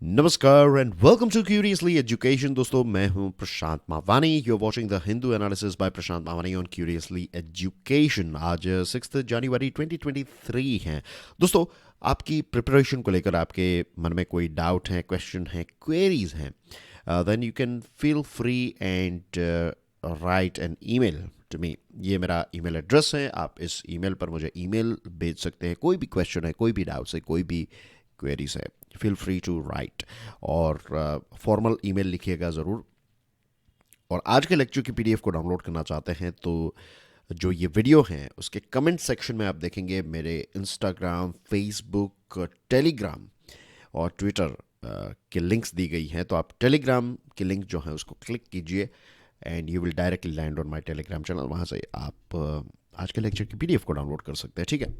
नमस्कार and welcome to Curiously Education. दोस्तों, मैं हूं Prashant Mavani. You are watching the Hindu analysis by Prashant Mavani on Curiously Education. आज 6 जनवरी 2023 है। दोस्तों, आपकी प्रिपरेशन को लेकर आपके मन में कोई डाउट है, क्वेश्चन है, क्वेरीज हैं, then you can feel free and write an email to me. ये मेरा ईमेल एड्रेस है। आप इस ईमेल पर मुझे ईमेल भेज सकते हैं। कोई भी क्वेश्चन है, कोई भी डाउट्स है, कोई भी क्वेरीज है, फील फ्री टू राइट। और फॉर्मल ईमेल लिखिएगा ज़रूर। और आज के लेक्चर की पीडीएफ को डाउनलोड करना चाहते हैं तो जो ये वीडियो हैं उसके कमेंट सेक्शन में आप देखेंगे मेरे इंस्टाग्राम, फेसबुक, टेलीग्राम और ट्विटर के लिंक्स दी गई हैं। तो आप टेलीग्राम के लिंक जो है उसको क्लिक कीजिए and you will directly land on my Telegram channel. वहाँ से आप आज के लेक्चर की पीडीएफ को डाउनलोड कर सकते हैं। ठीक है।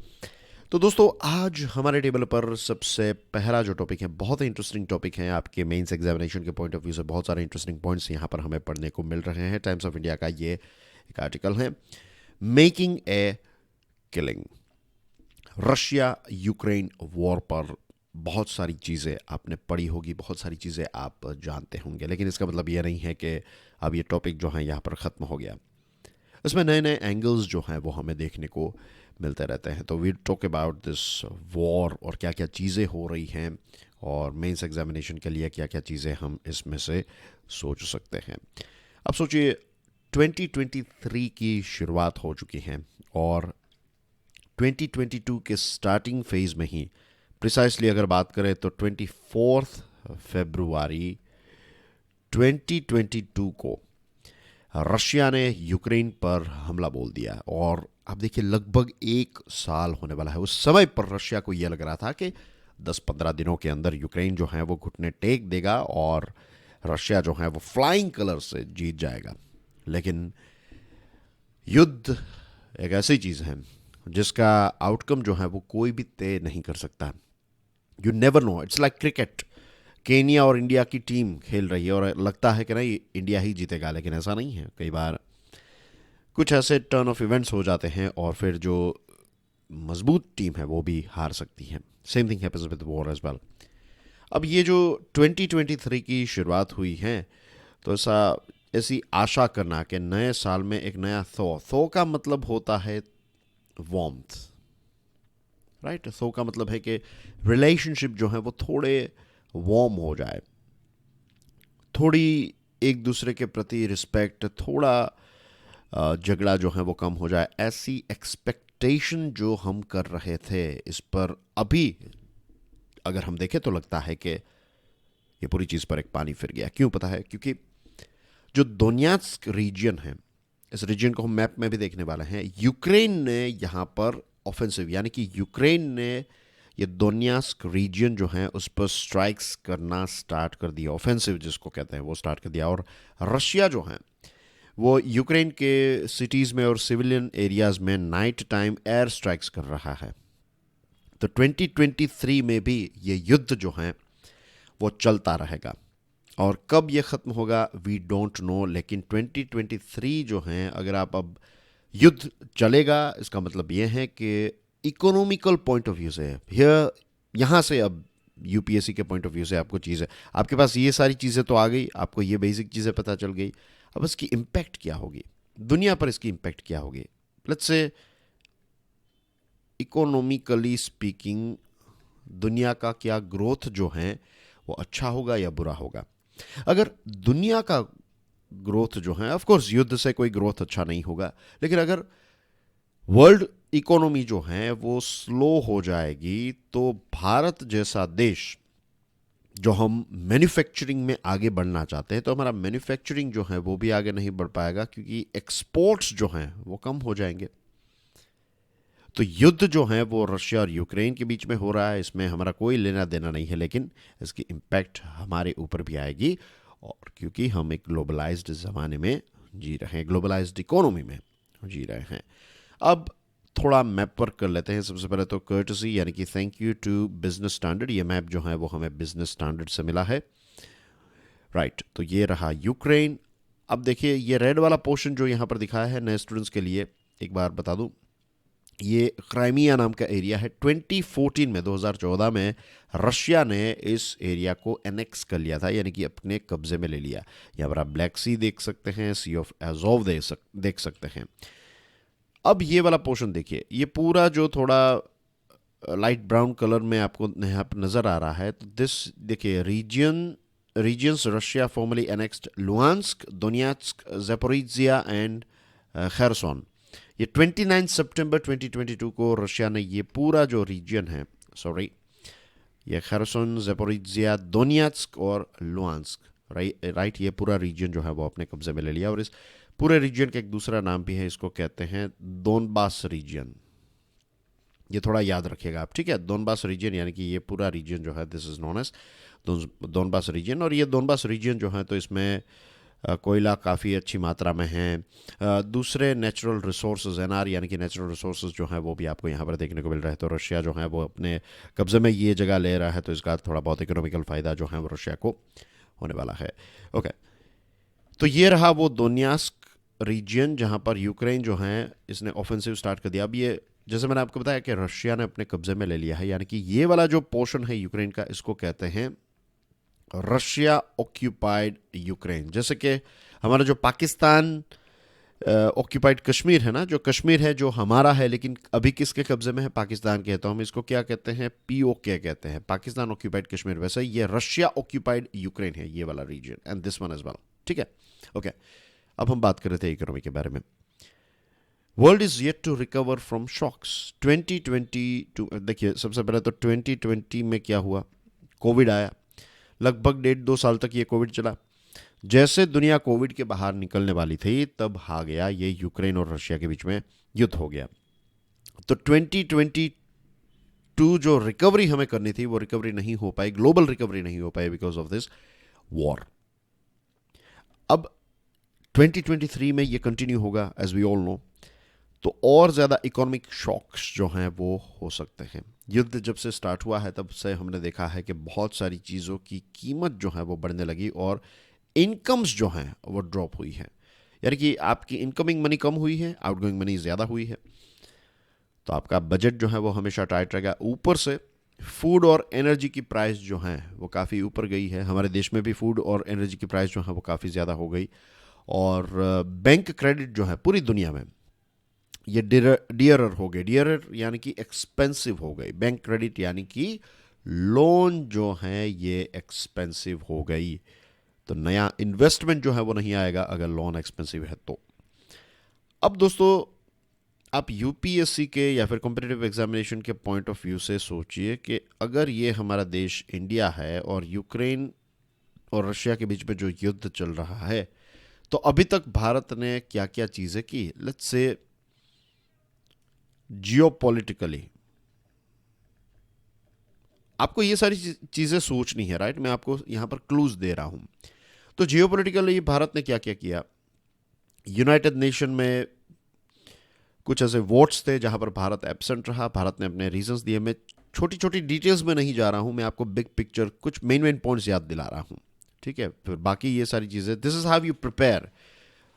तो दोस्तों, आज हमारे टेबल पर सबसे पहला जो टॉपिक है, बहुत ही इंटरेस्टिंग टॉपिक है। आपके मेंस एग्जामिनेशन के पॉइंट ऑफ व्यू से बहुत सारे इंटरेस्टिंग पॉइंट्स यहाँ पर हमें पढ़ने को मिल रहे हैं। टाइम्स ऑफ इंडिया का ये एक आर्टिकल है, making a killing. Russia Ukraine war पर बहुत सारी चीज़ें आपने पढ़ी होगी, बहुत सारी चीज़ें आप जानते होंगे, लेकिन इसका मतलब ये नहीं है कि अब ये टॉपिक जो है यहाँ पर ख़त्म हो गया। इसमें नए नए एंगल्स जो हैं वो हमें देखने को मिलते रहते हैं। तो we talk about this war और क्या क्या चीज़ें हो रही हैं और मेंस एग्जामिनेशन के लिए क्या क्या चीज़ें हम इसमें से सोच सकते हैं। अब सोचिए, 2023 की शुरुआत हो चुकी है और 2022 के स्टार्टिंग फेज में ही, प्रिसाइसली अगर बात करें तो 24 फरवरी 2022 को रशिया ने यूक्रेन पर हमला बोल दिया। और अब देखिए, लगभग एक साल होने वाला है। उस समय पर रशिया को यह लग रहा था कि 10-15 दिनों के अंदर यूक्रेन जो है वो घुटने टेक देगा और रशिया जो है वो फ्लाइंग कलर से जीत जाएगा। लेकिन युद्ध एक ऐसी चीज़ है जिसका आउटकम जो है वो कोई भी तय नहीं कर सकता। You never know. It's like cricket. Kenya और इंडिया की टीम खेल रही है और लगता है कि नहीं, इंडिया ही जीतेगा, लेकिन ऐसा नहीं है। कई बार कुछ ऐसे टर्न ऑफ इवेंट्स हो जाते हैं और फिर जो मजबूत टीम है वो भी हार सकती है। Same thing happens with war as well. अब ये जो 2023 की शुरुआत हुई है, तो ऐसी आशा करना कि नए साल में एक नया थो का मतलब होता है वार्मथ, राइट। थो का मतलब है कि रिलेशनशिप जो है वो थोड़े वार्म हो जाए, थोड़ी एक दूसरे के प्रति रिस्पेक्ट, थोड़ा झगड़ा जो है वो कम हो जाए। ऐसी एक्सपेक्टेशन जो हम कर रहे थे, इस पर अभी अगर हम देखें तो लगता है कि ये पूरी चीज़ पर एक पानी फिर गया। क्यों पता है? क्योंकि जो दोन्यात्स्क रीजन है, इस रीजन को हम मैप में भी देखने वाले हैं। यूक्रेन ने यहाँ पर ऑफेंसिव, यानी कि यूक्रेन ने ये दोन्यास्क रीजन जो है उस पर स्ट्राइक्स करना स्टार्ट कर दिया। ऑफेंसिव जिसको कहते हैं वो स्टार्ट कर दिया। और रशिया जो है वो यूक्रेन के सिटीज़ में और सिविलियन एरियाज़ में नाइट टाइम एयर स्ट्राइक्स कर रहा है। तो 2023 में भी ये युद्ध जो है वो चलता रहेगा। और कब ये ख़त्म होगा वी डोंट नो, लेकिन 2023 जो है, अगर आप अब युद्ध चलेगा, इसका मतलब ये है कि इकोनॉमिकल पॉइंट ऑफ व्यू से यहाँ से अब यूपीएससी के पॉइंट ऑफ व्यू से आपको चीज़ है, आपके पास ये सारी चीज़ें तो आ गई, आपको ये बेसिक चीज़ें पता चल गई। अब इसकी इम्पैक्ट क्या होगी दुनिया पर, इसकी इम्पैक्ट क्या होगी? लेट्स से इकोनॉमिकली स्पीकिंग दुनिया का क्या ग्रोथ जो है वो अच्छा होगा या बुरा होगा? अगर दुनिया का ग्रोथ जो है, ऑफ कोर्स युद्ध से कोई ग्रोथ अच्छा नहीं होगा, लेकिन अगर वर्ल्ड इकोनॉमी जो है वो स्लो हो जाएगी तो भारत जैसा देश, जो हम मैन्युफैक्चरिंग में आगे बढ़ना चाहते हैं, तो हमारा मैन्युफैक्चरिंग जो है वो भी आगे नहीं बढ़ पाएगा क्योंकि एक्सपोर्ट्स जो हैं वो कम हो जाएंगे। तो युद्ध जो है वो रशिया और यूक्रेन के बीच में हो रहा है, इसमें हमारा कोई लेना देना नहीं है, लेकिन इसकी इम्पैक्ट हमारे ऊपर भी आएगी। और क्योंकि हम एक ग्लोबलाइज्ड ज़माने में जी रहे हैं, ग्लोबलाइज्ड इकोनॉमी में जी रहे हैं। अब थोड़ा मैप वर्क कर लेते हैं। सबसे पहले तो कर्टसी, यानी कि thank you to Business Standard. ये मैप जो है वो हमें बिजनेस स्टैंडर्ड से मिला है, राइट। तो ये रहा यूक्रेन। अब देखिए, ये रेड वाला पोर्शन जो यहाँ पर दिखाया है नए स्टूडेंट्स के लिए, एक बार बता दूँ ये क्राइमिया नाम का एरिया है। 2014 में 2014 में रशिया ने इस एरिया को एनेक्स कर लिया था, यानी कि अपने कब्जे में ले लिया। यहाँ पर आप ब्लैक सी देख सकते हैं, सी ऑफ एजोव देख सकते हैं। अब ये वाला पोर्शन देखिए, ये पूरा जो थोड़ा लाइट ब्राउन कलर में आपको यहाँ पर नज़र आ रहा है, तो दिस देखिए reasons Russia formally annexed Luhansk, Donetsk, Zaporizhzhia and Kherson. ये 29 सितंबर 2022 को रशिया ने ये पूरा जो रीजन है, ये खैरसोन, ज़ैपोरिज़िया, दोनेत्स्क और लुहांस्क, राइट, ये पूरा रीजन जो है वो अपने कब्जे में ले लिया। और इस पूरे रीजन का एक दूसरा नाम भी है, इसको कहते हैं दोनबास रीजन। ये थोड़ा याद रखिएगा आप, ठीक है। दोनबास रीजन यानी कि ये पूरा रीजन जो है this is known as Donbas region. और ये दोनबास रीजन जो है तो इसमें कोयला काफ़ी अच्छी मात्रा में है। दूसरे नेचुरल रिसोर्सेज एनआर यानी कि नेचुरल रिसोर्सेज जो हैं वो भी आपको यहाँ पर देखने को मिल रहा है। तो रशिया जो है वो अपने कब्जे में ये जगह ले रहा है, तो इसका थोड़ा बहुत इकोनॉमिकल फ़ायदा जो है वो रशिया को होने वाला है। ओके, तो ये रहा वो दोन्यास्क रीजन जहाँ पर यूक्रेन जो है इसने ऑफेंसिव स्टार्ट कर दिया। अब ये जैसे मैंने आपको बताया कि रशिया ने अपने कब्जे में ले लिया है, यानी कि ये वाला जो पोर्शन है यूक्रेन का, इसको कहते हैं रशिया ऑक्यूपाइड यूक्रेन। जैसे कि हमारा जो पाकिस्तान ऑक्यूपाइड कश्मीर है ना, जो कश्मीर है जो हमारा है लेकिन अभी किसके कब्जे में है, पाकिस्तान के। तो हम इसको क्या कहते हैं, पीओके कहते हैं, पाकिस्तान ऑक्यूपाइड कश्मीर। वैसे ये रशिया ऑक्यूपाइड यूक्रेन है, ये वाला region, and this one as well, ठीक है। ओके, अब हम बात कर रहे थे इकोनॉमी के बारे में। World is yet to recover from shocks 2022। देखिए सबसे पहले तो 2020 में क्या हुआ, कोविड आया। लगभग 1.5-2 साल तक ये कोविड चला। जैसे दुनिया कोविड के बाहर निकलने वाली थी तब आ गया ये यूक्रेन और रशिया के बीच में युद्ध हो गया। तो 2022 जो रिकवरी हमें करनी थी वो रिकवरी नहीं हो पाई, ग्लोबल रिकवरी नहीं हो पाई बिकॉज ऑफ दिस वॉर। अब 2023 में ये कंटिन्यू होगा एज वी ऑल नो, तो और ज़्यादा इकोनॉमिक शॉक्स जो हैं वो हो सकते हैं। युद्ध जब से स्टार्ट हुआ है तब से हमने देखा है कि बहुत सारी चीज़ों की कीमत जो है वो बढ़ने लगी और इनकम्स जो हैं वो ड्रॉप हुई है। यानी कि आपकी इनकमिंग मनी कम हुई है, आउटगोइंग मनी ज़्यादा हुई है, तो आपका बजट जो है वो हमेशा टाइट रहेगा। ऊपर से फूड और एनर्जी की प्राइस जो हैं वो काफ़ी ऊपर गई है। हमारे देश में भी फूड और एनर्जी की प्राइस जो है वो काफ़ी ज़्यादा हो गई। और बैंक क्रेडिट जो है पूरी दुनिया में ये डियरर हो गए। डियरर यानी कि एक्सपेंसिव हो गई। बैंक क्रेडिट यानी कि लोन जो है ये एक्सपेंसिव हो गई। तो नया इन्वेस्टमेंट जो है वो नहीं आएगा अगर लोन एक्सपेंसिव है तो। अब दोस्तों आप यूपीएससी के या फिर कॉम्पिटिटिव एग्जामिनेशन के पॉइंट ऑफ व्यू से सोचिए कि अगर ये हमारा देश इंडिया है और यूक्रेन और रशिया के बीच में जो युद्ध चल रहा है, तो अभी तक भारत ने क्या क्या चीज़ें की। लेट्स से जियोपॉलिटिकली आपको ये सारी चीज़ें सोचनी है, राइट। मैं आपको यहाँ पर क्लूज दे रहा हूँ। तो जियोपॉलिटिकली भारत ने क्या क्या किया। यूनाइटेड नेशन में कुछ ऐसे वोट्स थे जहाँ पर भारत एब्सेंट रहा। भारत ने अपने रीजंस दिए। मैं छोटी छोटी डिटेल्स में नहीं जा रहा हूँ, मैं आपको बिग पिक्चर कुछ मेन पॉइंट्स याद दिला रहा हूँ, ठीक है। फिर बाकी ये सारी चीज़ें, this is how you prepare.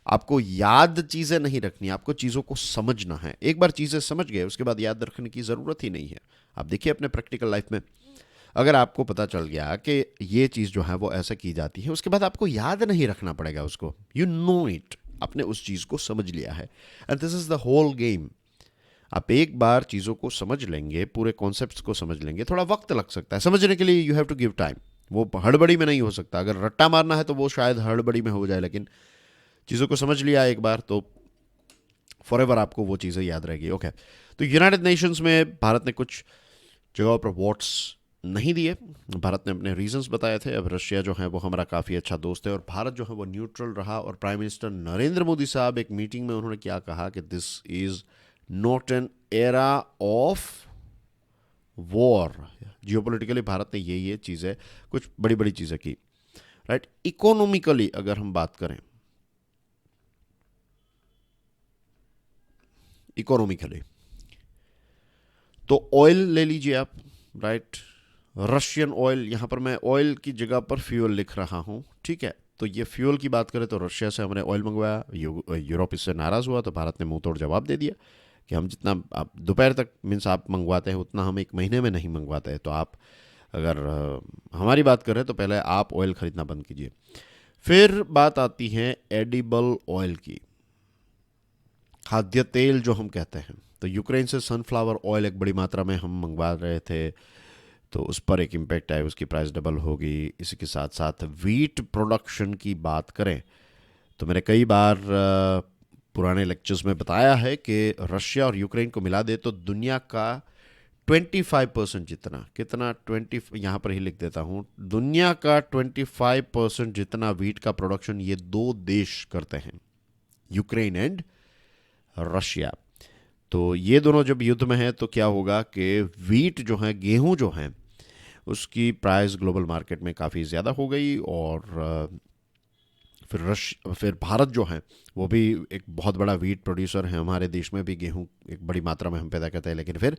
आपको याद चीज़ें नहीं रखनी, आपको चीज़ों को समझना है। एक बार चीज़ें समझ गए उसके बाद याद रखने की ज़रूरत ही नहीं है। आप देखिए अपने प्रैक्टिकल लाइफ में, अगर आपको पता चल गया कि ये चीज़ जो है वो ऐसा की जाती है, उसके बाद आपको याद नहीं रखना पड़ेगा उसको। यू नो इट, आपने उस चीज़ को समझ लिया है। And this is the whole game. आप एक बार चीज़ों को समझ लेंगे, पूरे कॉन्सेप्ट्स को समझ लेंगे। थोड़ा वक्त लग सकता है समझने के लिए, you have to give time. वो हड़बड़ी में नहीं हो सकता। अगर रट्टा मारना है तो वो शायद हड़बड़ी में हो जाए, लेकिन चीज़ों को समझ लिया एक बार तो फॉर एवर आपको वो चीज़ें याद रहेगी। ओके, तो यूनाइटेड नेशंस में भारत ने कुछ जगहों पर वोट्स नहीं दिए। भारत ने अपने रीजंस बताए थे। अब रशिया जो है वो हमारा काफ़ी अच्छा दोस्त है और भारत जो है वो न्यूट्रल रहा। और प्राइम मिनिस्टर नरेंद्र मोदी साहब एक मीटिंग में उन्होंने क्या कहा कि this is not an era of war. Geopolitically Bharat ने ये चीज़ें, कुछ बड़ी बड़ी चीज़ें की, राइट। इकोनॉमिकली अगर हम बात करें, इकोनॉमिकली तो ऑयल ले लीजिए आप, राइट। रशियन ऑयल, यहाँ पर मैं ऑयल की जगह पर फ्यूल लिख रहा हूँ, ठीक है। तो ये फ्यूल की बात करें तो रशिया से हमने ऑयल मंगवाया, यूरोप इससे नाराज़ हुआ तो भारत ने मुंह तोड़ जवाब दे दिया कि हम जितना आप दोपहर तक मीन्स आप मंगवाते हैं उतना हम एक महीने में नहीं मंगवाते हैं। तो आप अगर हमारी बात करें तो पहले आप ऑयल ख़रीदना बंद कीजिए। फिर बात आती है एडिबल ऑयल की, खाद्य तेल जो हम कहते हैं। तो यूक्रेन से सनफ्लावर ऑयल एक बड़ी मात्रा में हम मंगवा रहे थे, तो उस पर एक इम्पैक्ट आया, उसकी प्राइस डबल होगी। इसी के साथ साथ वीट प्रोडक्शन की बात करें तो मैंने कई बार पुराने लेक्चर्स में बताया है कि रशिया और यूक्रेन को मिला दे तो दुनिया का 25% जितना, कितना 20, यहाँ पर ही लिख देता हूँ, दुनिया का 25% जितना वीट का प्रोडक्शन ये दो देश करते हैं, यूक्रेन एंड रशिया। तो ये दोनों जब युद्ध में है तो क्या होगा कि वीट जो है, गेहूं जो है, उसकी प्राइस ग्लोबल मार्केट में काफ़ी ज़्यादा हो गई। और फिर भारत जो है वो भी एक बहुत बड़ा वीट प्रोड्यूसर है। हमारे देश में भी गेहूं एक बड़ी मात्रा में हम पैदा करते हैं, लेकिन फिर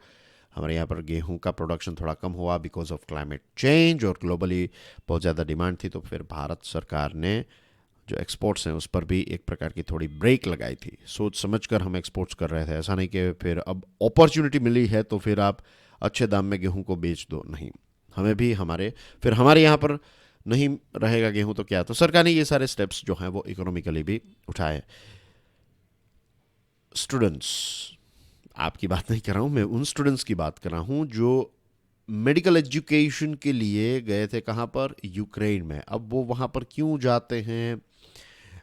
हमारे यहाँ पर गेहूं का प्रोडक्शन थोड़ा कम हुआ बिकॉज ऑफ क्लाइमेट चेंज, और ग्लोबली बहुत ज़्यादा डिमांड थी। तो फिर भारत सरकार ने जो एक्सपोर्ट्स हैं उस पर भी एक प्रकार की थोड़ी ब्रेक लगाई थी। सोच समझ कर हम एक्सपोर्ट्स कर रहे थे, ऐसा नहीं कि फिर अब अपॉर्चुनिटी मिली है तो फिर आप अच्छे दाम में गेहूं को बेच दो, नहीं। हमें भी हमारे यहाँ पर नहीं रहेगा गेहूं तो क्या, तो सरकार ने ये सारे स्टेप्स जो हैं वो इकोनॉमिकली भी उठाए। स्टूडेंट्स, आपकी बात नहीं कर रहा हूँ मैं, उन स्टूडेंट्स की बात कर रहा हूँ जो मेडिकल एजुकेशन के लिए गए थे, कहाँ पर, यूक्रेन में। अब वो वहाँ पर क्यों जाते हैं,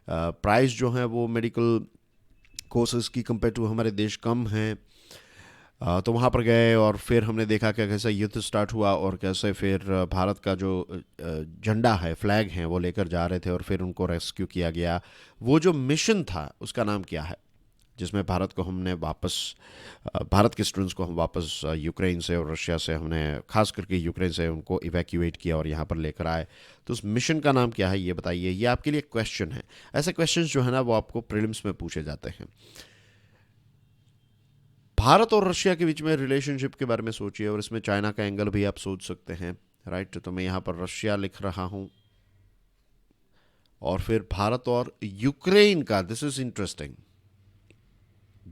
प्राइस जो है वो मेडिकल कोर्सेज की कंपेयर टू हमारे देश कम हैं। तो वहाँ पर गए और फिर हमने देखा कि कैसे युद्ध स्टार्ट हुआ और कैसे फिर भारत का जो झंडा है, फ्लैग हैं, वो लेकर जा रहे थे और फिर उनको रेस्क्यू किया गया। वो जो मिशन था उसका नाम क्या है, जिसमें भारत के स्टूडेंट्स को हम वापस यूक्रेन से और रशिया से, हमने खास करके यूक्रेन से उनको इवैक्यूएट किया और यहाँ पर लेकर आए। तो उस मिशन का नाम क्या है ये बताइए। ये आपके लिए क्वेश्चन है। ऐसे क्वेश्चन जो है ना वो आपको प्रीलिम्स में पूछे जाते हैं। भारत और रशिया के बीच में रिलेशनशिप के बारे में सोचिए, और इसमें चाइना का एंगल भी आप सोच सकते हैं, राइट। तो मैं यहाँ पर रशिया लिख रहा हूँ, और फिर भारत और यूक्रेन का, दिस इज इंटरेस्टिंग,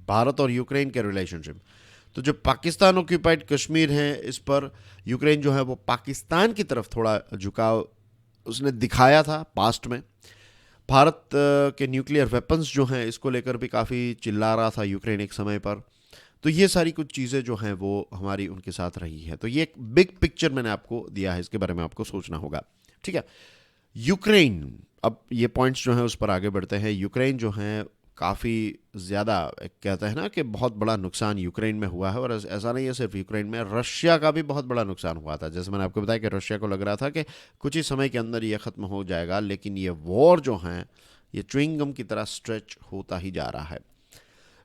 भारत और यूक्रेन के रिलेशनशिप। तो जो पाकिस्तान ऑक्यूपाइड कश्मीर है, इस पर यूक्रेन जो है वो पाकिस्तान की तरफ थोड़ा झुकाव उसने दिखाया था पास्ट में। भारत के न्यूक्लियर वेपन्स जो हैं इसको लेकर भी काफ़ी चिल्ला रहा था यूक्रेन एक समय पर। तो ये सारी कुछ चीज़ें जो हैं वो हमारी उनके साथ रही है। तो ये एक बिग पिक्चर मैंने आपको दिया है, इसके बारे में आपको सोचना होगा, ठीक है। यूक्रेन, अब ये पॉइंट्स जो हैं उस पर आगे बढ़ते हैं। यूक्रेन जो है काफ़ी ज़्यादा, कहते हैं ना कि बहुत बड़ा नुकसान यूक्रेन में हुआ है। और ऐसा नहीं है सिर्फ यूक्रेन में, रशिया का भी बहुत बड़ा नुकसान हुआ था। जैसे मैंने आपको बताया कि रशिया को लग रहा था कि कुछ ही समय के अंदर ये ख़त्म हो जाएगा, लेकिन ये वॉर जो है ये च्युइंगम की तरह स्ट्रेच होता ही जा रहा है।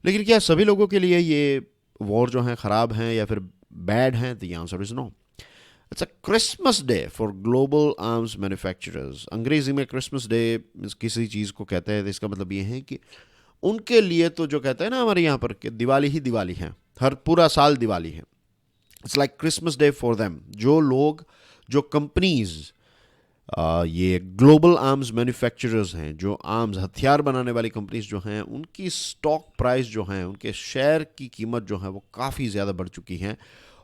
लेकिन क्या सभी लोगों के लिए ये वॉर जो है ख़राब हैं या फिर बैड हैं? The answer is no. It's a Christmas day for global arms manufacturers. अंग्रेजी में क्रिसमस डे किसी चीज़ को कहते हैं, तो इसका मतलब ये है कि उनके लिए तो जो कहते हैं ना हमारे यहाँ पर कि दिवाली ही दिवाली है, हर पूरा साल दिवाली है। It's like Christmas day for them. जो लोग, जो कंपनीज, ये ग्लोबल आर्म्स मैन्युफैक्चरर्स हैं, जो आर्म्स हथियार बनाने वाली कंपनीज जो हैं, उनकी स्टॉक प्राइस जो हैं, उनके शेयर की कीमत जो है वो काफ़ी ज़्यादा बढ़ चुकी हैं।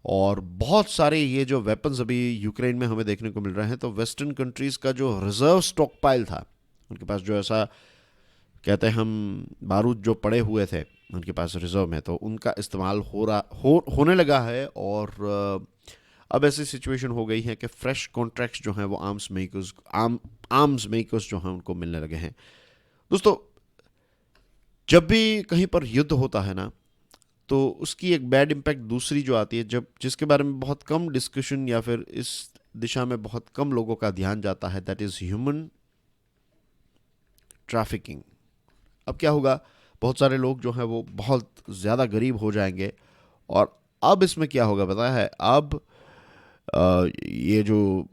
और बहुत सारे ये जो वेपन्स अभी यूक्रेन में हमें देखने को मिल रहे हैं, तो वेस्टर्न कंट्रीज़ का जो रिजर्व स्टॉक पाइल था, उनके पास जो ऐसा कहते हैं हम बारूद जो पड़े हुए थे उनके पास रिजर्व में, तो उनका इस्तेमाल होने लगा है। और अब ऐसी सिचुएशन हो गई है कि फ्रेश कॉन्ट्रैक्ट्स जो हैं वो आर्म्स मेकर्स जो हैं उनको मिलने लगे हैं। दोस्तों, जब भी कहीं पर युद्ध होता है ना, तो उसकी एक बैड इम्पैक्ट दूसरी जो आती है, जिसके बारे में बहुत कम डिस्कशन या फिर इस दिशा में बहुत कम लोगों का ध्यान जाता है, दैट इज़ ह्यूमन ट्रैफिकिंग। अब क्या होगा, बहुत सारे लोग जो हैं वो बहुत ज़्यादा गरीब हो जाएंगे, और अब इसमें क्या होगा पता है, अब ये जो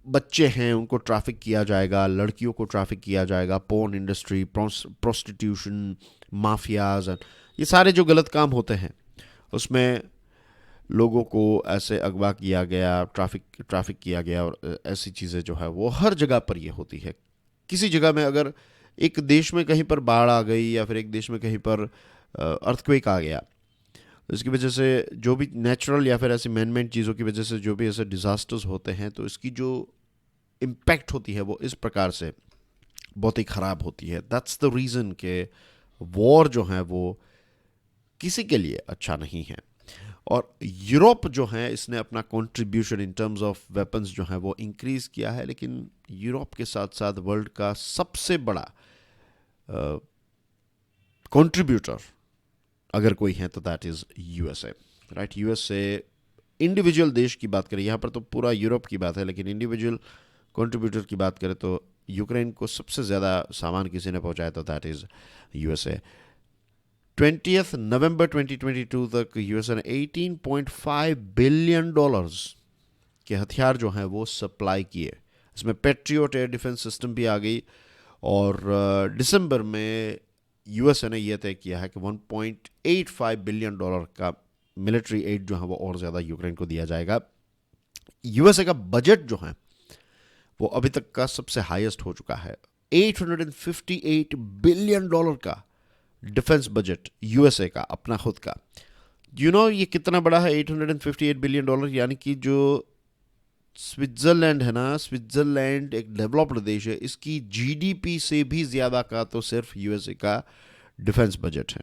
बच्चे हैं उनको ट्रैफिक किया जाएगा, लड़कियों को ट्रैफिक किया जाएगा, पोर्न इंडस्ट्री, प्रोस्टिट्यूशन, माफियाज, ये सारे जो गलत काम होते हैं उसमें लोगों को ऐसे अगवा किया गया, ट्रैफिक किया गया। और ऐसी चीज़ें जो है वो हर जगह पर ये होती है। किसी जगह में अगर एक देश में कहीं पर बाढ़ आ गई या फिर एक देश में कहीं पर अर्थक्वेक आ गया, इसकी वजह से जो भी नेचुरल या फिर ऐसी मैन मेड चीज़ों की वजह से जो भी ऐसे डिज़ास्टर्स होते हैं, तो इसकी जो इम्पैक्ट होती है वो इस प्रकार से बहुत ही ख़राब होती है. दैट्स द रीज़न कि वॉर जो है वो किसी के लिए अच्छा नहीं है. और यूरोप जो है इसने अपना contribution in terms of weapons जो है वो इंक्रीज़ किया है, लेकिन यूरोप के साथ साथ वर्ल्ड का सबसे बड़ा कंट्रीब्यूटर अगर कोई है तो that is USA. Right, USA individual देश की बात करें, यहाँ पर तो पूरा यूरोप की बात है, लेकिन इंडिविजुअल कंट्रीब्यूटर की बात करें तो यूक्रेन को सबसे ज़्यादा सामान किसी ने पहुँचाया तो दैट इज़ यूएसए. 20 नवंबर 2022 तक यूएसए ने $18.5 बिलियन के हथियार जो हैं वो सप्लाई किए. इसमें पेट्रियोट एयर डिफेंस सिस्टम भी आ गई. और दिसंबर में यूएसए ने यह तय किया है कि $1.85 बिलियन का मिलिट्री एड जो है वो और ज़्यादा यूक्रेन को दिया जाएगा. यूएसए का बजट जो है वो अभी तक का सबसे हाईएस्ट हो चुका है. $858 बिलियन का डिफेंस बजट यूएसए का अपना खुद का. ये कितना बड़ा है $858 बिलियन, यानी कि जो स्विट्ज़रलैंड है ना, स्विट्ज़रलैंड एक डेवलप्ड देश है, इसकी जीडीपी से भी ज़्यादा का तो सिर्फ यूएसए का डिफेंस बजट है.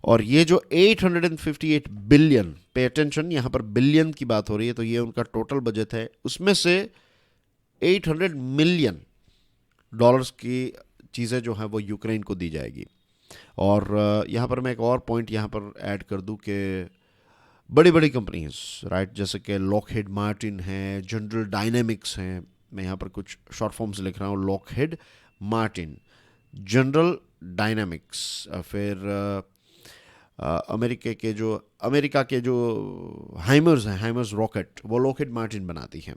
और ये जो 858 बिलियन, पे अटेंशन, यहाँ पर बिलियन की बात हो रही है, तो ये उनका टोटल बजट है. उसमें से $800 मिलियन की चीज़ें जो हैं वो यूक्रेन को दी जाएगी. और यहाँ पर मैं एक और पॉइंट यहाँ पर ऐड कर दूँ कि बड़ी बड़ी कंपनीज, राइट, जैसे कि लॉकहीड मार्टिन है, जनरल डायनेमिक्स हैं. मैं यहाँ पर कुछ शॉर्ट फॉर्म्स लिख रहा हूँ. लॉकहीड मार्टिन, जनरल डायनेमिक्स, फिर अमेरिका के जो हाइमर्स हैं, हाइमर्स रॉकेट, वो लॉकहीड मार्टिन बनाती हैं.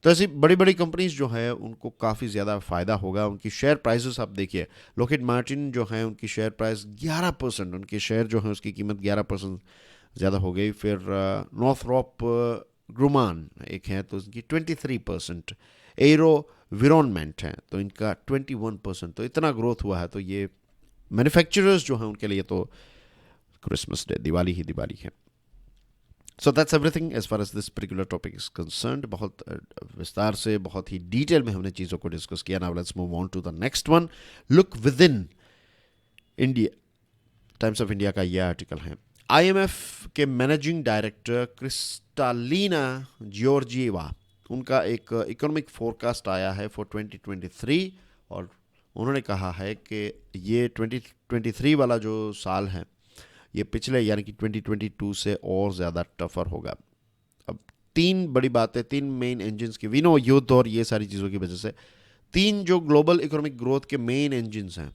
तो ऐसी बड़ी बड़ी कंपनीज जो है उनको काफ़ी ज़्यादा फ़ायदा होगा. उनकी शेयर प्राइसेस आप देखिए, लॉकहीड मार्टिन जो है उनकी शेयर प्राइस 11%, उनके शेयर जो है उसकी कीमत 11% ज़्यादा हो गई. फिर नॉर्थरॉप ग्रुमान एक है तो उसकी 23%, एरो विरोनमेंट है तो इनका 21%. तो इतना ग्रोथ हुआ है. तो ये मैन्युफैक्चरर्स जो हैं उनके लिए तो क्रिसमस डे, दिवाली ही दिवाली है. So that's everything as far as this particular topic is concerned. बहुत विस्तार से, बहुत ही डिटेल में हमने चीज़ों को डिस्कस किया. Now let's move on to the next one. Look within India, Times of India का यह आर्टिकल है. आईएमएफ के मैनेजिंग डायरेक्टर क्रिस्टालिना जॉर्जिएवा, उनका एक इकोनॉमिक फोरकास्ट आया है फॉर 2023. और उन्होंने कहा है कि ये 2023 वाला जो साल है ये पिछले यानी कि 2022 से और ज़्यादा टफर होगा. अब तीन बड़ी बातें, तीन मेन इंजन्स की, वी नो युद्ध और ये सारी चीज़ों की वजह से तीन जो ग्लोबल इकोनॉमिक ग्रोथ के मेन इंजन्स हैं,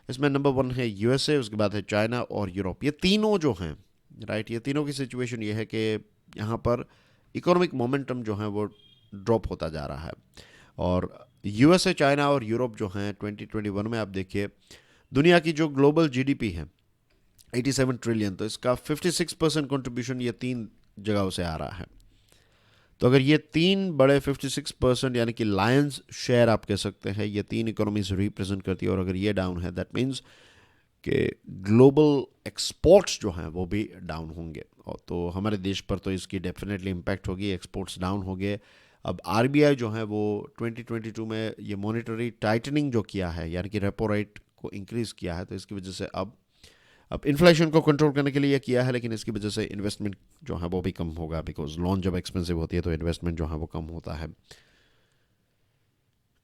इसमें नंबर 1 है यूएसए, उसके बाद है चाइना और यूरोप. ये तीनों जो हैं, राइट, ये तीनों की सिचुएशन ये है कि यहाँ पर इकोनॉमिक मोमेंटम जो है वो ड्रॉप होता जा रहा है. और यूएसए, चाइना और यूरोप जो हैं 2021 में आप देखिए दुनिया की जो ग्लोबल जीडीपी है 87 ट्रिलियन, तो इसका 56% कंट्रीब्यूशन ये तीन जगहों से आ रहा है. तो अगर ये तीन बड़े 56% यानी कि लायंस शेयर आप कह सकते हैं, ये तीन इकोनॉमीज रिप्रेजेंट करती है, और अगर ये डाउन है दैट मीन्स कि ग्लोबल एक्सपोर्ट्स जो हैं वो भी डाउन होंगे. और तो हमारे देश पर तो इसकी डेफिनेटली इम्पैक्ट होगी. एक्सपोर्ट्स डाउन हो गए. अब आरबीआई जो है वो 2022 में ये मॉनेटरी टाइटनिंग जो किया है, यानी कि रेपो रेट को इंक्रीज़ किया है, तो इसकी वजह से अब इन्फ्लेशन को कंट्रोल करने के लिए किया है, लेकिन इसकी वजह से इन्वेस्टमेंट जो है वो भी कम होगा, बिकॉज लोन जब एक्सपेंसिव होती है तो इन्वेस्टमेंट जो है वो कम होता है.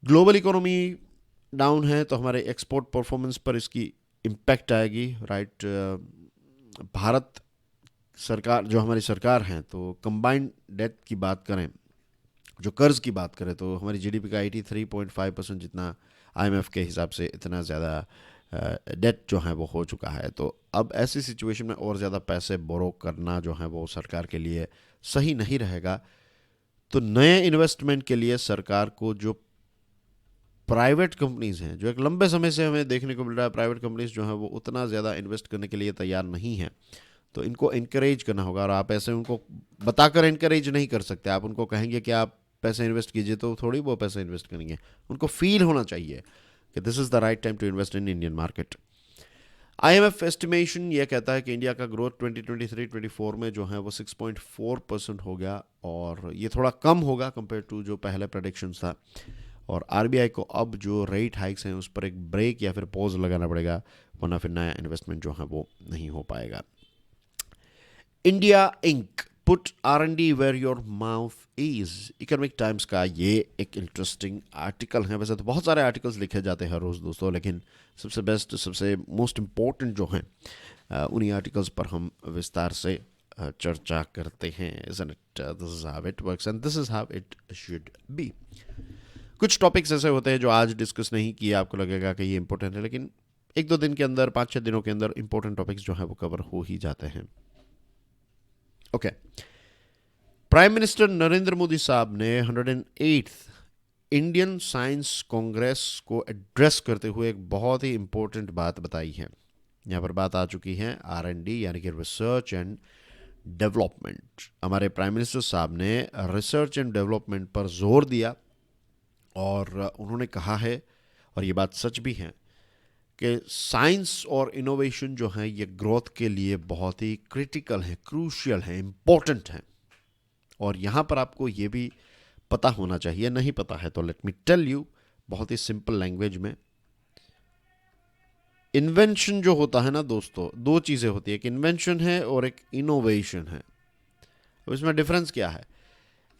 ग्लोबल इकोनॉमी डाउन है तो हमारे एक्सपोर्ट परफॉर्मेंस पर इसकी इम्पैक्ट आएगी, राइट. भारत सरकार, जो हमारी सरकार है, तो कंबाइंड डेट की बात करें, जो कर्ज की बात करें, तो हमारी जीडीपी का 83.5% जितना आईएमएफ के हिसाब से इतना ज़्यादा डेट जो है वो हो चुका है. तो अब ऐसी सिचुएशन में और ज़्यादा पैसे बोरो करना जो है वो सरकार के लिए सही नहीं रहेगा. तो नए इन्वेस्टमेंट के लिए सरकार को जो प्राइवेट कंपनीज़ हैं, जो एक लंबे समय से हमें देखने को मिल रहा है, प्राइवेट कंपनीज़ जो हैं वो उतना ज़्यादा इन्वेस्ट करने के लिए तैयार नहीं हैं, तो इनको इनकरेज करना होगा. और आप ऐसे उनको बताकर इनकरेज नहीं कर सकते. आप उनको कहेंगे कि आप पैसे इन्वेस्ट कीजिए तो थोड़ी वो पैसे इन्वेस्ट करेंगे. उनको फील होना चाहिए कि this is the right time to invest in Indian market. IMF estimation ये कहता है कि इंडिया का ग्रोथ 2023-24 में जो है वो 6.4% हो गया, और ये थोड़ा कम होगा कंपेयर टू जो पहले प्रेडिक्शन था। और आरबीआई को अब जो रेट हाइक्स हैं उस पर एक ब्रेक या फिर पॉज लगाना पड़ेगा, वरना फिर नया इन्वेस्टमेंट जो है वो नहीं हो पाएगा। India Inc put R&D where your mouth is, Economic Times का ये एक इंटरेस्टिंग आर्टिकल है। वैसे तो बहुत सारे आर्टिकल्स लिखे जाते हैं हर रोज़ दोस्तों, लेकिन सबसे बेस्ट, सबसे मोस्ट इम्पोर्टेंट जो हैं उन्हीं आर्टिकल्स पर हम विस्तार से चर्चा करते हैं। Isn't it? This is how it works and this is how it should be. कुछ टॉपिक्स ऐसे होते हैं जो आज डिस्कस नहीं किए, आपको लगेगा कि ये इंपॉर्टेंट है, लेकिन एक दो दिन के अंदर, 5-6 दिनों के अंदर इंपॉर्टेंट टॉपिक्स जो है वो कवर हो ही जाते हैं। Okay, prime minister Narendra Modi साहब ने 108th इंडियन साइंस कांग्रेस को एड्रेस करते हुए एक बहुत ही इंपॉर्टेंट बात बताई है। यहाँ पर बात आ चुकी है R&D यानी कि रिसर्च एंड डेवलपमेंट। हमारे प्राइम मिनिस्टर साहब ने रिसर्च एंड डेवलपमेंट पर जोर दिया, और उन्होंने कहा है, और ये बात सच भी है, कि साइंस और इनोवेशन जो है ये ग्रोथ के लिए बहुत ही क्रिटिकल है, क्रूशियल है, इम्पोर्टेंट है। और यहाँ पर आपको ये भी पता होना चाहिए, नहीं पता है तो लेट मी टेल यू बहुत ही सिंपल लैंग्वेज में। इन्वेंशन जो होता है ना दोस्तों, दो चीज़ें होती है, एक इन्वेंशन है और एक इनोवेशन है। अब इसमें डिफरेंस क्या है?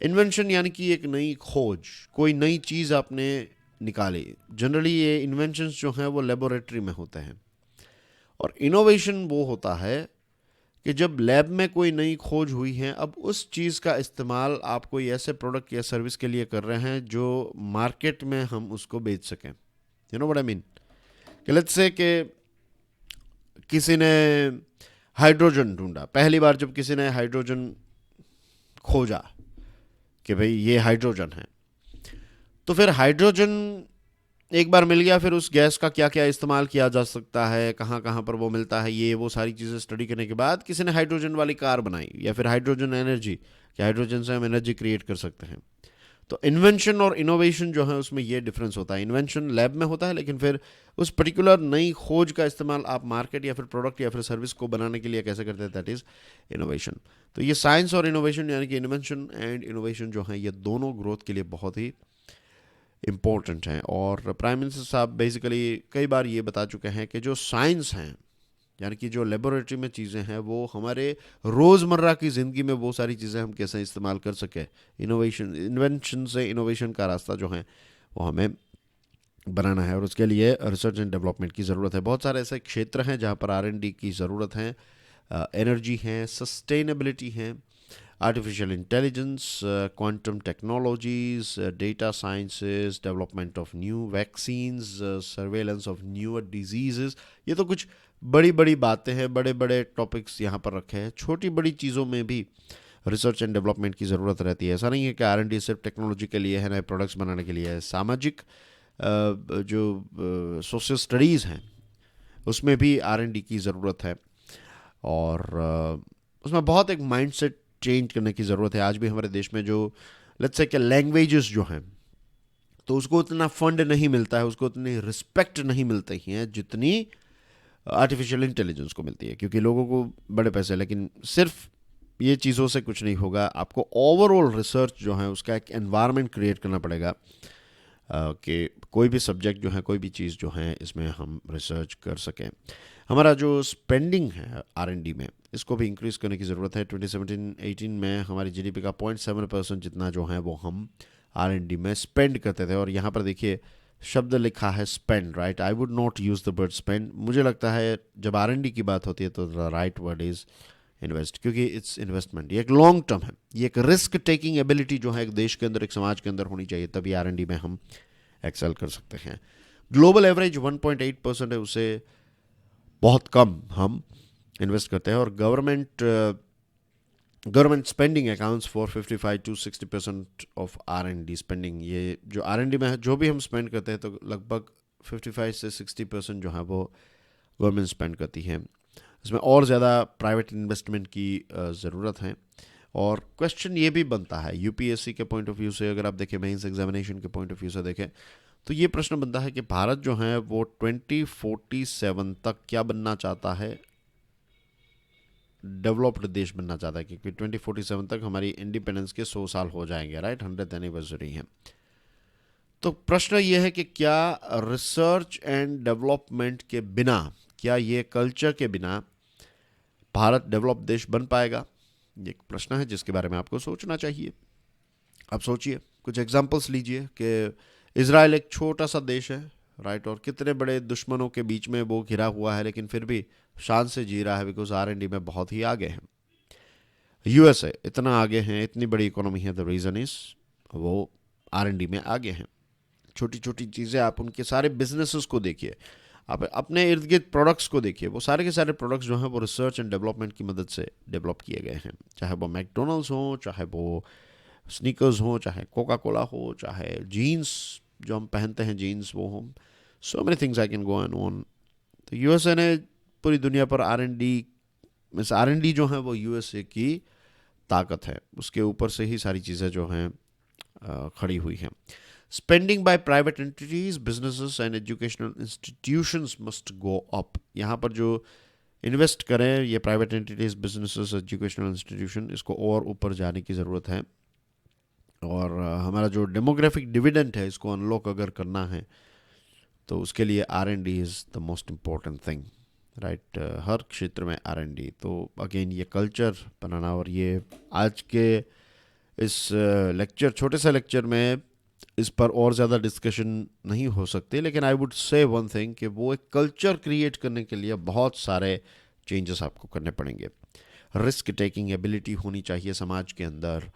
इन्वेंशन यानी कि एक नई खोज, कोई नई चीज़ आपने निकाली। जनरली ये इन्वेंशंस जो हैं वो लेबोरेटरी में होते हैं। और इनोवेशन वो होता है कि जब लैब में कोई नई खोज हुई है, अब उस चीज़ का इस्तेमाल आप कोई ऐसे प्रोडक्ट या सर्विस के लिए कर रहे हैं जो मार्केट में हम उसको बेच सकें। You know what I mean? कि लेट्स से कि किसी ने हाइड्रोजन ढूंढा, पहली बार जब किसी ने हाइड्रोजन खोजा कि भाई ये हाइड्रोजन है, तो फिर हाइड्रोजन एक बार मिल गया, फिर उस गैस का क्या क्या इस्तेमाल किया जा सकता है, कहाँ कहाँ पर वो मिलता है, ये वो सारी चीज़ें स्टडी करने के बाद किसी ने हाइड्रोजन वाली कार बनाई, या फिर हाइड्रोजन एनर्जी, कि हाइड्रोजन से हम एनर्जी क्रिएट कर सकते हैं। तो इन्वेंशन और इनोवेशन जो है उसमें ये डिफरेंस होता है। इन्वेंशन लैब में होता है, लेकिन फिर उस पर्टिकुलर नई खोज का इस्तेमाल आप मार्केट या फिर प्रोडक्ट या फिर सर्विस को बनाने के लिए कैसे करते हैं, दैट इज़ इनोवेशन। तो ये साइंस और इनोवेशन यानी कि इन्वेंशन एंड इनोवेशन जो है ये दोनों ग्रोथ के लिए बहुत ही इम्पोर्टेंट हैं। और प्राइम मिनिस्टर साहब बेसिकली कई बार ये बता चुके हैं कि जो साइंस हैं यानी कि जो लेबोरेटरी में चीज़ें हैं वो हमारे रोज़मर्रा की ज़िंदगी में वो सारी चीज़ें हम कैसे इस्तेमाल कर सकें। इनोवेशन, इन्वेंशन से इनोवेशन का रास्ता जो है वो हमें बनाना है, और उसके लिए रिसर्च एंड डेवलपमेंट की ज़रूरत है। बहुत सारे ऐसे क्षेत्र हैं जहाँ पर R&D की ज़रूरत है। एनर्जी है, सस्टेनेबिलिटी है, artificial intelligence, quantum technologies, data sciences, development of new vaccines, surveillance of newer diseases। ये तो कुछ बड़ी बड़ी बातें हैं, बड़े बड़े टॉपिक्स यहाँ पर रखे हैं। छोटी बड़ी चीज़ों में भी रिसर्च एंड डेवलपमेंट की ज़रूरत रहती है। ऐसा नहीं है कि R&D सिर्फ टेक्नोलॉजी के लिए है, नए प्रोडक्ट्स बनाने के लिए है। सामाजिक जो सोशल स्टडीज़ हैं उसमें भी R&D की ज़रूरत है, और उसमें बहुत एक माइंडसेट चेंज करने की ज़रूरत है। आज भी हमारे देश में जो लेट्स से कि लैंग्वेजेस जो हैं, तो उसको उतना फंड नहीं मिलता है, उसको उतनी रिस्पेक्ट नहीं मिलती हैं जितनी आर्टिफिशियल इंटेलिजेंस को मिलती है, क्योंकि लोगों को बड़े पैसे। लेकिन सिर्फ ये चीज़ों से कुछ नहीं होगा, आपको ओवरऑल रिसर्च जो है उसका एक एनवायरनमेंट क्रिएट करना पड़ेगा कि कोई भी सब्जेक्ट जो है, कोई भी चीज़ जो है, इसमें हम रिसर्च कर सकें। हमारा जो स्पेंडिंग है R&D में, इसको भी इंक्रीज़ करने की ज़रूरत है। 2017-18 में हमारी GDP का 0.7% जितना जो है वो हम R&D में स्पेंड करते थे। और यहाँ पर देखिए शब्द लिखा है spend, right? I would not use the word spend. मुझे लगता है जब R&D की बात होती है तो the right word is invest, क्योंकि इट्स इन्वेस्टमेंट। ये एक लॉन्ग टर्म है, ये एक रिस्क टेकिंग एबिलिटी जो है एक देश के अंदर, एक समाज के अंदर होनी चाहिए, तभी R&D में हम एक्सेल कर सकते हैं। ग्लोबल एवरेज 1.8% है, उसे बहुत कम हम इन्वेस्ट करते हैं। और government spending accounts for 55 to 60% of R&D spending. ये जो R&D में है, जो भी हम स्पेंड करते हैं, तो लगभग 55 से 60% जो है वो गवर्नमेंट स्पेंड करती है। इसमें और ज़्यादा प्राइवेट इन्वेस्टमेंट की ज़रूरत है। और क्वेश्चन ये भी बनता है UPSC के पॉइंट ऑफ व्यू से, अगर आप देखें मेंस एग्जामिनेशन के पॉइंट ऑफ व्यू से देखें, तो ये प्रश्न बनता है कि भारत जो है वो 2047 तक क्या बनना चाहता है, डेवलप्ड देश बनना चाहता है, क्योंकि 2047 तक हमारी इंडिपेंडेंस के 100 साल हो जाएंगे, राइट, 100th एनिवर्सरी है। तो प्रश्न ये है कि क्या रिसर्च एंड डेवलपमेंट के बिना, क्या ये कल्चर के बिना भारत डेवलप देश बन पाएगा? ये एक प्रश्न है जिसके बारे में आपको सोचना चाहिए। आप सोचिए, कुछ एग्जांपल्स लीजिए कि इजराइल एक छोटा सा देश है, राइट, और कितने बड़े दुश्मनों के बीच में वो घिरा हुआ है, लेकिन फिर भी शान से जी रहा है, बिकॉज R&D में बहुत ही आगे हैं। USA इतना आगे हैं, इतनी बड़ी इकोनॉमी है, द रीज़न इज वो R&D में आगे हैं। छोटी छोटी चीज़ें, आप उनके सारे बिजनेसेस को देखिए, आप अपने इर्द गिर्द प्रोडक्ट्स को देखिए, वो सारे के सारे प्रोडक्ट्स जो हैं वो रिसर्च एंड डेवलपमेंट की मदद से डेवलप किए गए हैं। चाहे वो मैकडोनल्ड्स हो, चाहे वो स्नीकर्स हो, चाहे कोका कोला हो, चाहे जीन्स जो हम पहनते हैं जीन्स वो हो, so many things I can go and on. तो USA ने पूरी दुनिया पर R&D जो है वो USA की ताकत है, उसके ऊपर से ही सारी चीज़ें जो हैं खड़ी हुई हैं। Spending by private entities, businesses and educational institutions must go up. यहाँ पर जो इन्वेस्ट करें ये private entities, businesses, educational institution, इसको और ऊपर जाने की ज़रूरत है। और हमारा जो डेमोग्राफिक डिविडेंड है इसको अनलॉक अगर करना है तो उसके लिए R&D is the most important thing, right. हर क्षेत्र में R&D। तो अगेन ये कल्चर बनाना, और ये आज के इस लेक्चर, छोटे से लेक्चर में इस पर और ज़्यादा डिस्कशन नहीं हो सकते, लेकिन I would say one thing कि वो एक कल्चर क्रिएट करने के लिए बहुत सारे चेंजेस आपको करने पड़ेंगे। रिस्क टेकिंग एबिलिटी होनी चाहिए समाज के अंदर,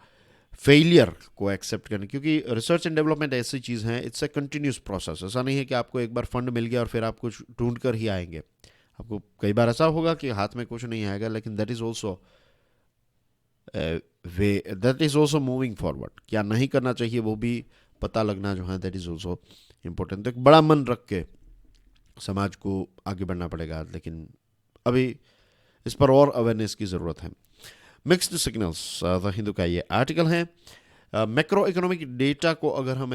फेलियर को एक्सेप्ट करने, क्योंकि रिसर्च एंड डेवलपमेंट ऐसी चीज़ है, इट्स ए कंटिन्यूस प्रोसेस। ऐसा नहीं है कि आपको एक बार फंड मिल गया और फिर आप कुछ ढूंढ कर ही आएंगे। आपको कई बार ऐसा होगा कि हाथ में कुछ नहीं आएगा, लेकिन that is also that is also moving forward. क्या नहीं करना चाहिए वो भी पता लगना जो है, दैट इज़ ऑल्सो इम्पोर्टेंट। तो एक बड़ा मन रख के समाज को आगे बढ़ना पड़ेगा, लेकिन अभी इस पर और अवेयरनेस की ज़रूरत है। मिक्स्ड सिग्नल्स, द हिंदू का ये आर्टिकल है। मैक्रो इकोनॉमिक डेटा को अगर हम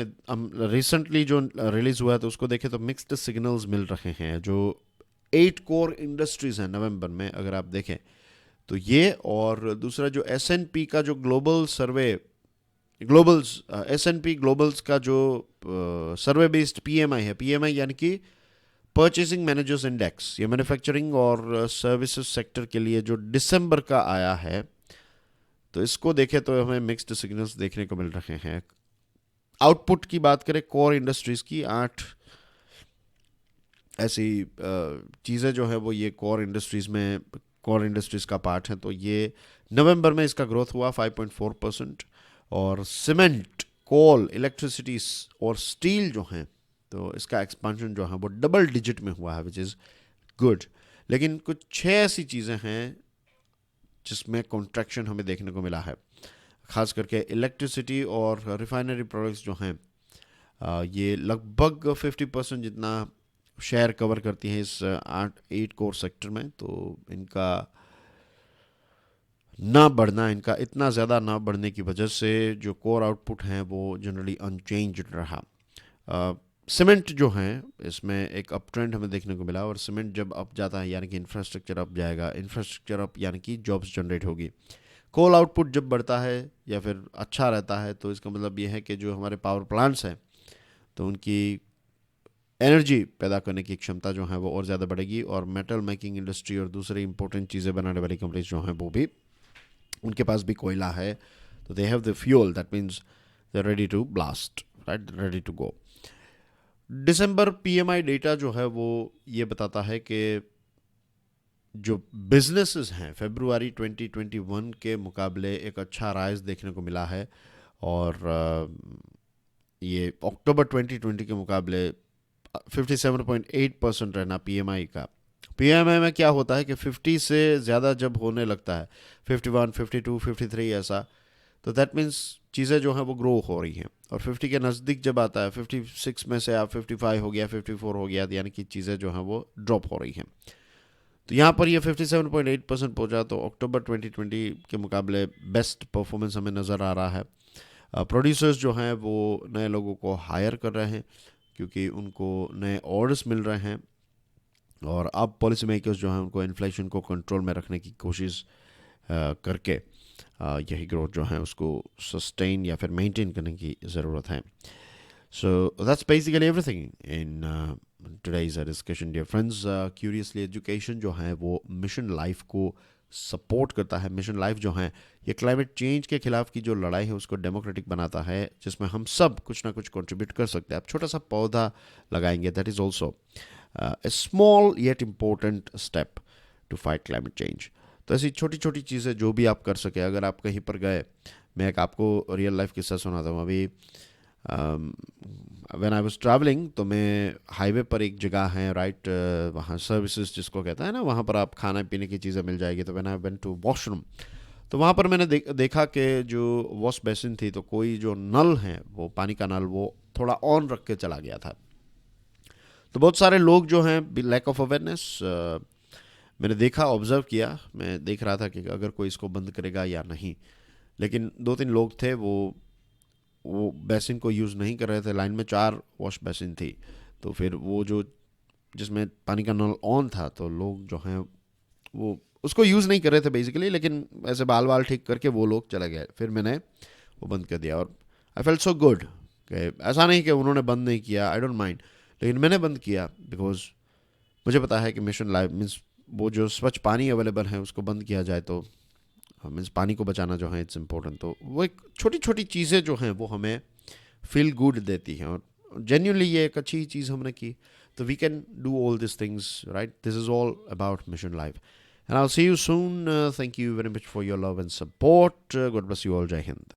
रिसेंटली जो रिलीज़ हुआ है तो उसको देखें तो मिक्स्ड सिग्नल्स मिल रहे हैं। जो 8 कोर इंडस्ट्रीज़ हैं नवंबर में अगर आप देखें तो ये, और दूसरा जो S&P का जो ग्लोबल सर्वे, S&P ग्लोबल्स का जो सर्वे बेस्ड PMI है, PMI यानी कि परचेसिंग मैनेजर्स इंडेक्स, ये मैन्युफैक्चरिंग और सर्विसेज सेक्टर के लिए जो दिसंबर का आया है, तो इसको देखें तो हमें मिक्स्ड सिग्नल्स देखने को मिल रहे हैं। आउटपुट की बात करें कोर इंडस्ट्रीज़ की, 8 ऐसी चीज़ें जो है वो ये कोर इंडस्ट्रीज़ का पार्ट है। तो ये नवंबर में इसका ग्रोथ हुआ 5.4%, और सीमेंट, कोल, इलेक्ट्रिसिटी और स्टील जो हैं तो इसका एक्सपांशन जो है वो डबल डिजिट में हुआ है, विच इज़ गुड। लेकिन कुछ 6 ऐसी चीज़ें हैं जिसमें कॉन्ट्रैक्शन हमें देखने को मिला है, खास करके इलेक्ट्रिसिटी और रिफाइनरी प्रोडक्ट्स जो हैं ये लगभग 50% जितना शेयर कवर करती हैं इस 8 कोर सेक्टर में। तो इनका ना बढ़ना, इनका इतना ज़्यादा ना बढ़ने की वजह से जो कोर आउटपुट हैं वो जनरली अनचेंज्ड रहा। सीमेंट जो है इसमें एक अप ट्रेंड हमें देखने को मिला, और सीमेंट जब अप जाता है यानी कि इंफ्रास्ट्रक्चर अप जाएगा, इंफ्रास्ट्रक्चर अप यानी कि जॉब्स जनरेट होगी। कोल आउटपुट जब बढ़ता है या फिर अच्छा रहता है तो इसका मतलब ये है कि जो हमारे पावर प्लांट्स हैं तो उनकी एनर्जी पैदा करने की क्षमता जो है वो और ज़्यादा बढ़ेगी, और मेटल मेकिंग इंडस्ट्री और दूसरी इंपॉर्टेंट चीज़ें बनाने वाली कंपनीज जो हैं वो भी, उनके पास भी कोयला है, तो they have the fuel, that means they ready to blast, right, ready to go. दिसंबर PMI डेटा जो है वो ये बताता है कि जो बिजनेसेस हैं फरवरी 2021 के मुकाबले एक अच्छा राइज देखने को मिला है, और ये अक्टूबर 2020 के मुकाबले 57.8% रहना PMI का। PMI में क्या होता है कि 50 से ज़्यादा जब होने लगता है, 51, 52, 53 ऐसा, तो दैट मीन्स चीज़ें जो हैं वो ग्रो हो रही हैं। और 50 के नज़दीक जब आता है, 56 में से आप 55 हो गया, 54 हो गया, यानी कि चीज़ें जो हैं वो ड्रॉप हो रही हैं। तो यहाँ पर ये 57.8% पहुँचा, तो अक्टूबर 2020 के मुकाबले बेस्ट परफॉर्मेंस हमें नज़र आ रहा है। प्रोड्यूसर्स जो हैं वो नए लोगों को हायर कर रहे हैं, क्योंकि उनको नए ऑर्डर्स मिल रहे हैं और अब पॉलिसी मेकर्स जो हैं उनको इन्फ्लेशन को कंट्रोल में रखने की कोशिश करके यही ग्रोथ जो है उसको सस्टेन या फिर मेंटेन करने की ज़रूरत है. So that's basically everything in today's discussion, dear friends. Curiously Education जो है वो मिशन लाइफ को सपोर्ट करता है. मिशन लाइफ जो है ये क्लाइमेट चेंज के खिलाफ की जो लड़ाई है उसको डेमोक्रेटिक बनाता है, जिसमें हम सब कुछ ना कुछ कंट्रीब्यूट कर सकते हैं. आप छोटा सा पौधा लगाएंगे, that is also a small yet important step to fight climate change. तो ऐसी छोटी छोटी चीज़ें जो भी आप कर सके. अगर आप कहीं पर गए, मैं एक आपको रियल लाइफ किस्सा सुनाता हूँ. अभी व्हेन आई वाज ट्रैवलिंग, तो मैं हाईवे पर एक जगह है राइट, वहाँ सर्विसेज जिसको कहता है ना, वहाँ पर आप खाना पीने की चीज़ें मिल जाएगी. तो when I went to washroom, तो वहाँ पर मैंने देखा कि जो वॉश बेसिन थी, तो कोई जो नल है वो पानी का नल वो थोड़ा ऑन रख के चला गया था. तो बहुत सारे लोग जो हैं, लैक ऑफ अवेयरनेस, मैंने देखा, ऑब्जर्व किया, मैं देख रहा था कि अगर कोई इसको बंद करेगा या नहीं. लेकिन 2-3 लोग थे, वो बेसिन को यूज़ नहीं कर रहे थे. लाइन में 4 वॉश बेसिन थी. तो फिर वो जो जिसमें पानी का नल ऑन था, तो लोग जो हैं वो उसको यूज़ नहीं कर रहे थे बेसिकली, लेकिन ऐसे बाल बाल ठीक करके वो लोग चले गए. फिर मैंने वो बंद कर दिया और आई फेल्ट सो गुड कि ऐसा नहीं कि उन्होंने बंद नहीं किया, आई डोंट माइंड, लेकिन मैंने बंद किया बिकॉज मुझे पता है कि मिशन लाइफ मीन्स वो जो स्वच्छ पानी अवेलेबल है उसको बंद किया जाए तो मीन्स पानी को बचाना जो है इट्स इम्पोर्टेंट. तो वो एक छोटी छोटी चीज़ें जो हैं वो हमें फील गुड देती हैं, और जेन्यूनली ये एक अच्छी चीज़ हमने की. तो we can do all this things right. This is all about Mission Life. And I will see you soon. Thank you very much for your love and support. God bless you all. जय हिंद.